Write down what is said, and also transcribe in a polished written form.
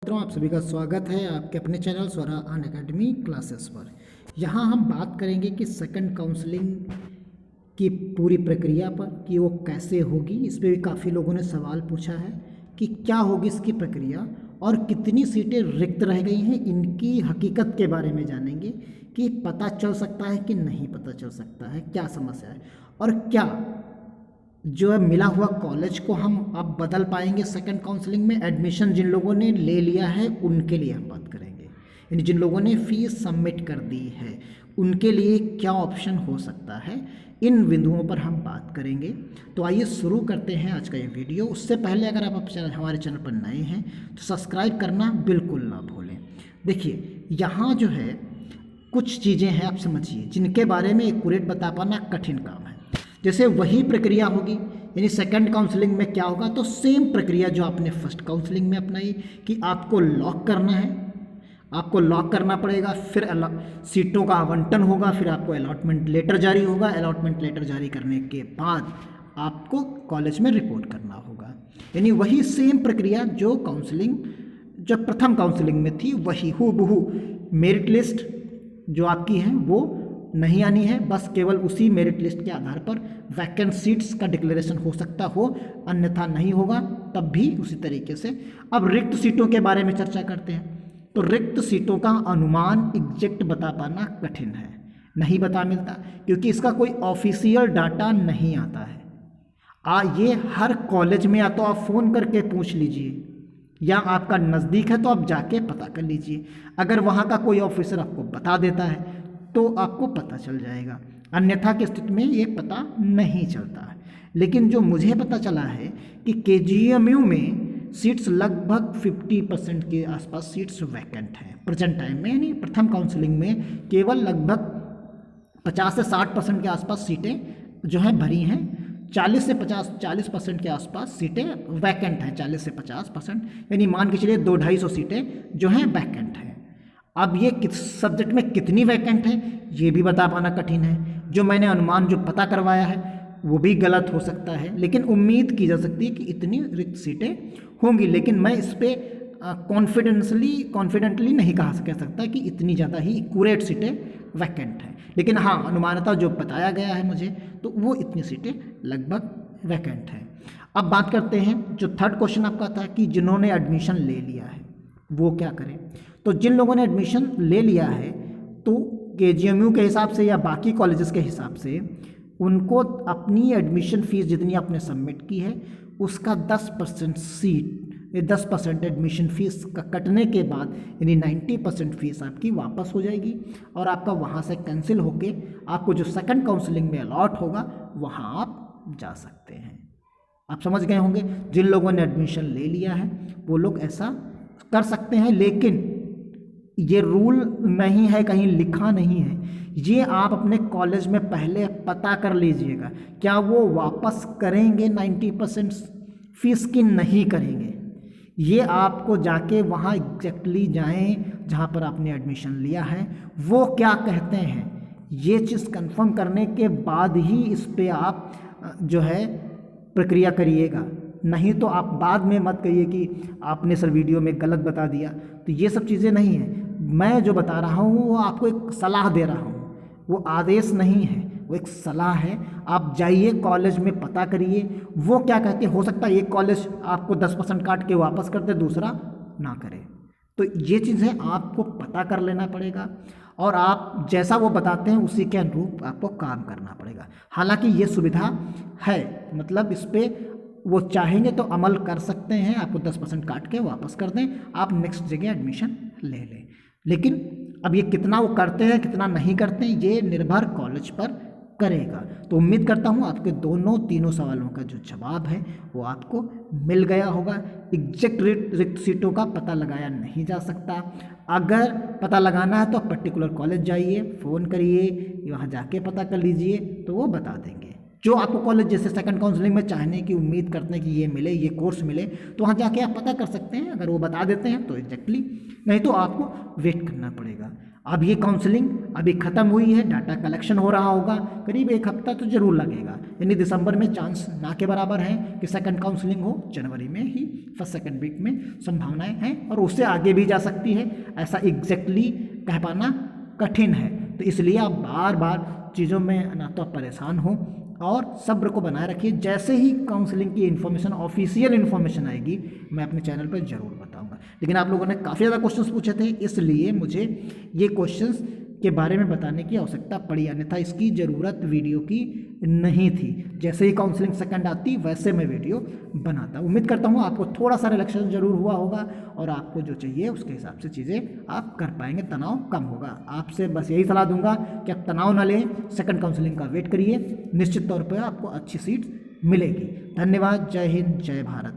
मित्रों, आप सभी का स्वागत है आपके अपने चैनल स्वरा अनअकैडमी क्लासेस पर। यहाँ हम बात करेंगे कि सेकंड काउंसलिंग की पूरी प्रक्रिया पर कि वो कैसे होगी। इस पे भी काफ़ी लोगों ने सवाल पूछा है कि क्या होगी इसकी प्रक्रिया और कितनी सीटें रिक्त रह गई हैं, इनकी हकीकत के बारे में जानेंगे कि पता चल सकता है कि नहीं पता चल सकता है, क्या समस्या है और क्या जो है मिला हुआ कॉलेज को हम अब बदल पाएंगे। सेकंड काउंसलिंग में एडमिशन जिन लोगों ने ले लिया है उनके लिए हम बात करेंगे, यानी जिन लोगों ने फीस सबमिट कर दी है उनके लिए क्या ऑप्शन हो सकता है, इन बिंदुओं पर हम बात करेंगे। तो आइए शुरू करते हैं आज का ये वीडियो। उससे पहले अगर आप हमारे चैनल पर नए हैं तो सब्सक्राइब करना बिल्कुल ना भूलें। देखिए, यहाँ जो है कुछ चीज़ें हैं, आप समझिए, जिनके बारे में एक्यूरेट बता पाना कठिन काम है। जैसे वही प्रक्रिया होगी, यानी सेकंड काउंसलिंग में क्या होगा, तो सेम प्रक्रिया जो आपने फर्स्ट काउंसलिंग में अपनाई कि आपको लॉक करना है, आपको लॉक करना पड़ेगा, फिर सीटों का आवंटन होगा, फिर आपको अलॉटमेंट लेटर जारी होगा, अलॉटमेंट लेटर जारी करने के बाद आपको कॉलेज में रिपोर्ट करना होगा। यानी वही सेम प्रक्रिया जो काउंसलिंग जो प्रथम काउंसलिंग में थी, वही हूबहू मेरिट लिस्ट जो आपकी है वो नहीं आनी है, बस केवल उसी मेरिट लिस्ट के आधार पर वैकेंट सीट्स का डिक्लेरेशन हो सकता हो, अन्यथा नहीं होगा। तब भी उसी तरीके से अब रिक्त सीटों के बारे में चर्चा करते हैं। तो रिक्त सीटों का अनुमान एग्जैक्ट बता पाना कठिन है, नहीं बता मिलता, क्योंकि इसका कोई ऑफिशियल डाटा नहीं आता है। ये हर कॉलेज में या तो आप फ़ोन करके पूछ लीजिए या आपका नज़दीक है तो आप जाके पता कर लीजिए। अगर वहाँ का कोई ऑफिसर आपको बता देता है तो आपको पता चल जाएगा, अन्यथा की स्थिति में ये पता नहीं चलता है। लेकिन जो मुझे पता चला है कि KGMU में सीट्स लगभग 50% के आसपास सीट्स वैकेंट हैं प्रेजेंट टाइम में, यानी प्रथम काउंसलिंग में केवल लगभग 50 से 60% के आसपास सीटें जो हैं भरी हैं, 40% के आसपास सीटें वैकेंट हैं, 40 से 50%, यानी मान के चलिए 200-250 सीटें जो हैं वैकेंट हैं। अब ये किस सब्जेक्ट में कितनी वैकेंट है ये भी बता पाना कठिन है। जो मैंने अनुमान जो पता करवाया है वो भी गलत हो सकता है, लेकिन उम्मीद की जा सकती है कि इतनी रिक्त सीटें होंगी। लेकिन मैं इस पर कॉन्फिडेंटली नहीं कह सकता कि इतनी ज़्यादा ही एक्यूरेट सीटें वैकेंट हैं, लेकिन हाँ, अनुमानतः जो बताया गया है मुझे तो वो इतनी सीटें लगभग वैकेंट हैं। अब बात करते हैं, जो थर्ड क्वेश्चन आपका था कि जिन्होंने एडमिशन ले लिया है वो क्या करें। तो जिन लोगों ने एडमिशन ले लिया है तो KGMU के हिसाब से या बाकी कॉलेजेस के हिसाब से उनको अपनी एडमिशन फ़ीस जितनी आपने सबमिट की है उसका 10% एडमिशन फ़ीस का कटने के बाद, यानी 90% फ़ीस आपकी वापस हो जाएगी और आपका वहाँ से कैंसिल होके आपको जो सेकंड काउंसलिंग में अलॉट होगा वहाँ आप जा सकते हैं। आप समझ गए होंगे, जिन लोगों ने एडमिशन ले लिया है वो लोग ऐसा कर सकते हैं, लेकिन ये रूल नहीं है, कहीं लिखा नहीं है। ये आप अपने कॉलेज में पहले पता कर लीजिएगा क्या वो वापस करेंगे 90% फीस की नहीं करेंगे। ये आपको जाके वहाँ एग्जैक्टली जाएं जहाँ पर आपने एडमिशन लिया है, वो क्या कहते हैं, ये चीज़ कंफर्म करने के बाद ही इस पे आप जो है प्रक्रिया करिएगा। नहीं तो आप बाद में मत कहिए कि आपने सर वीडियो में गलत बता दिया। तो ये सब चीज़ें नहीं है, मैं जो बता रहा हूँ वो आपको एक सलाह दे रहा हूँ, वो आदेश नहीं है, वो एक सलाह है। आप जाइए कॉलेज में पता करिए वो क्या कहते हैं। हो सकता है एक कॉलेज आपको 10% काट के वापस कर दे, दूसरा ना करे। तो ये चीज़ें आपको पता कर लेना पड़ेगा और आप जैसा वो बताते हैं उसी के अनुरूप आपको काम करना पड़ेगा। हालांकि ये सुविधा है, मतलब इस पर वो चाहेंगे तो अमल कर सकते हैं, आपको 10% काट के वापस कर दें, आप नेक्स्ट जगह एडमिशन ले लें। लेकिन अब ये कितना वो करते हैं कितना नहीं करते हैं ये निर्भर कॉलेज पर करेगा। तो उम्मीद करता हूँ आपके तीनों सवालों का जो जवाब है वो आपको मिल गया होगा। एग्जैक्ट रिक्त सीटों का पता लगाया नहीं जा सकता। अगर पता लगाना है तो पर्टिकुलर कॉलेज जाइए, फ़ोन करिए, वहाँ जाके पता कर लीजिए तो वो बता देंगे। जो आपको कॉलेज जैसे सेकंड काउंसलिंग में चाहने की उम्मीद करते हैं कि ये मिले, ये कोर्स मिले, तो वहाँ जाके आप पता कर सकते हैं। अगर वो बता देते हैं तो एग्जैक्टली, नहीं तो आपको वेट करना पड़ेगा। अब ये काउंसलिंग अभी ख़त्म हुई है, डाटा कलेक्शन हो रहा होगा, करीब 1 हफ्ता तो ज़रूर लगेगा, यानी दिसंबर में चांस ना के बराबर है कि सेकंड काउंसलिंग हो, जनवरी में ही फर्स्ट सेकंड वीक में संभावनाएं हैं और उससे आगे भी जा सकती है, ऐसा एग्जैक्टली कह पाना कठिन है। तो इसलिए आप बार बार चीज़ों में ना तो आप परेशान हो और सब्र को बनाए रखिए। जैसे ही काउंसलिंग की इन्फॉर्मेशन, ऑफिशियल इन्फॉर्मेशन आएगी, मैं अपने चैनल पर ज़रूर बताऊंगा। लेकिन आप लोगों ने काफ़ी ज़्यादा क्वेश्चंस पूछे थे, इसलिए मुझे ये क्वेश्चंस के बारे में बताने की आवश्यकता पड़ी, अन्यथा इसकी ज़रूरत वीडियो की नहीं थी। जैसे ही काउंसलिंग सेकंड आती वैसे मैं वीडियो बनाता। उम्मीद करता हूँ आपको थोड़ा सा रिलैक्सेशन जरूर हुआ होगा और आपको जो चाहिए उसके हिसाब से चीज़ें आप कर पाएंगे, तनाव कम होगा। आपसे बस यही सलाह दूंगा कि आप तनाव ना लें, सेकंड काउंसलिंग का वेट करिए, निश्चित तौर पर आपको अच्छी सीट मिलेगी। धन्यवाद। जय हिंद, जय भारत।